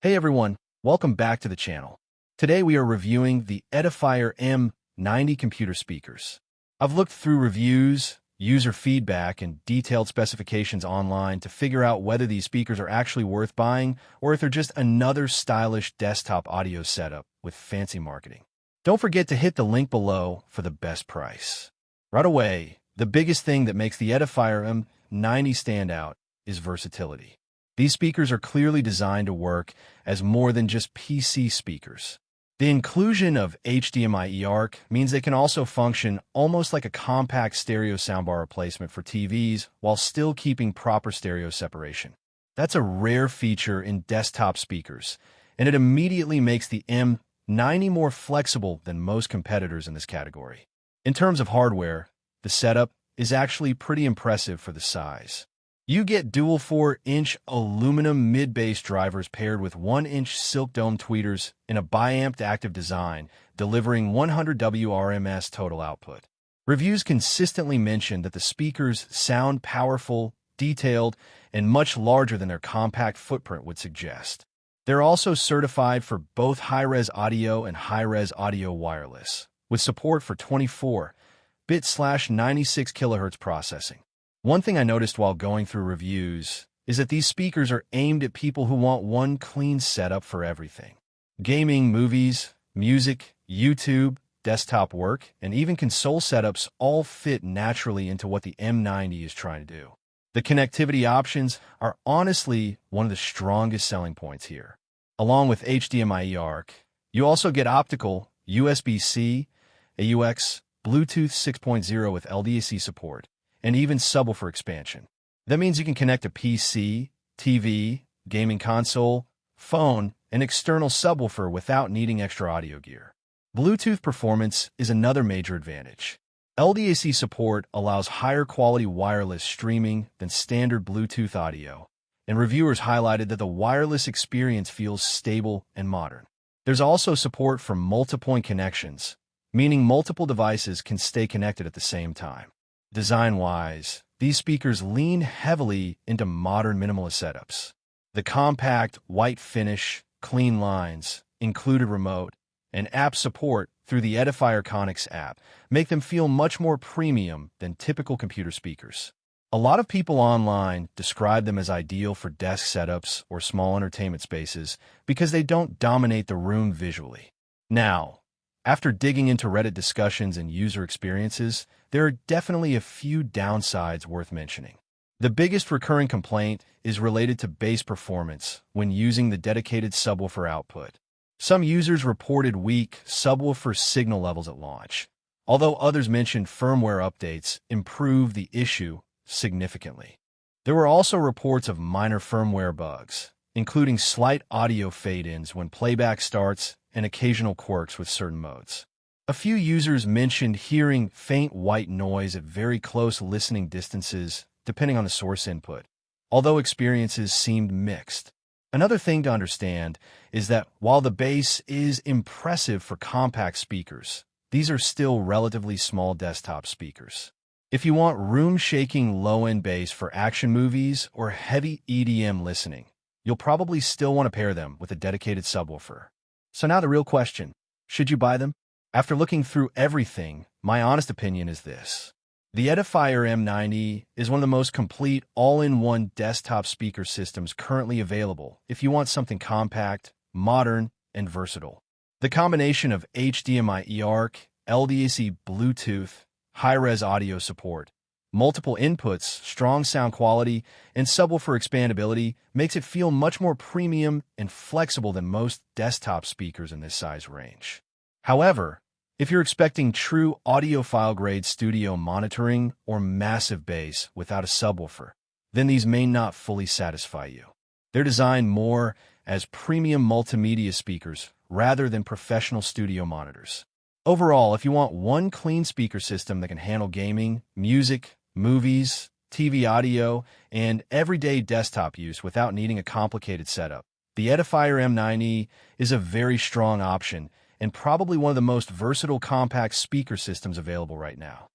Hey everyone, welcome back to the channel. Today we are reviewing the Edifier M90 computer speakers. I've looked through reviews, user feedback, and detailed specifications online to figure out whether these speakers are actually worth buying or if they're just another stylish desktop audio setup with fancy marketing. Don't forget to hit the link below for the best price. Right away, the biggest thing that makes the Edifier M90 stand out is versatility. These speakers are clearly designed to work as more than just PC speakers. The inclusion of HDMI eARC means they can also function almost like a compact stereo soundbar replacement for TVs while still keeping proper stereo separation. That's a rare feature in desktop speakers, and it immediately makes the M90 more flexible than most competitors in this category. In terms of hardware, the setup is actually pretty impressive for the size. You get dual 4-inch aluminum mid-bass drivers paired with 1-inch silk dome tweeters in a biamped active design, delivering 100 WRMS total output. Reviews consistently mention that the speakers sound powerful, detailed, and much larger than their compact footprint would suggest. They're also certified for both high-res audio and high-res audio wireless, with support for 24-bit/96 kHz processing. One thing I noticed while going through reviews is that these speakers are aimed at people who want one clean setup for everything. Gaming, movies, music, YouTube, desktop work, and even console setups all fit naturally into what the M90 is trying to do. The connectivity options are honestly one of the strongest selling points here. Along with HDMI eARC, you also get optical, USB-C, AUX, Bluetooth 6.0 with LDAC support, and even subwoofer expansion. That means you can connect a PC, TV, gaming console, phone, and external subwoofer without needing extra audio gear. Bluetooth performance is another major advantage. LDAC support allows higher quality wireless streaming than standard Bluetooth audio, and reviewers highlighted that the wireless experience feels stable and modern. There's also support for multi-point connections, meaning multiple devices can stay connected at the same time. Design-wise, these speakers lean heavily into modern minimalist setups. The compact, white finish, clean lines, included remote, and app support through the Edifier Connix app make them feel much more premium than typical computer speakers. A lot of people online describe them as ideal for desk setups or small entertainment spaces because they don't dominate the room visually. Now, after digging into Reddit discussions and user experiences, there are definitely a few downsides worth mentioning. The biggest recurring complaint is related to bass performance when using the dedicated subwoofer output. Some users reported weak subwoofer signal levels at launch, although others mentioned firmware updates improved the issue significantly. There were also reports of minor firmware bugs, including slight audio fade-ins when playback starts and occasional quirks with certain modes. A few users mentioned hearing faint white noise at very close listening distances, depending on the source input, although experiences seemed mixed. Another thing to understand is that while the bass is impressive for compact speakers, these are still relatively small desktop speakers. If you want room-shaking low-end bass for action movies or heavy EDM listening, you'll probably still want to pair them with a dedicated subwoofer. So now the real question, should you buy them? After looking through everything, my honest opinion is this. The Edifier M90 is one of the most complete all-in-one desktop speaker systems currently available if you want something compact, modern, and versatile. The combination of HDMI eARC, LDAC Bluetooth, high-res audio support, multiple inputs, strong sound quality, and subwoofer expandability makes it feel much more premium and flexible than most desktop speakers in this size range. However, if you're expecting true audiophile-grade studio monitoring or massive bass without a subwoofer, then these may not fully satisfy you. They're designed more as premium multimedia speakers rather than professional studio monitors. Overall, if you want one clean speaker system that can handle gaming, music, movies, TV audio, and everyday desktop use without needing a complicated setup, the Edifier M90 is a very strong option and probably one of the most versatile compact speaker systems available right now.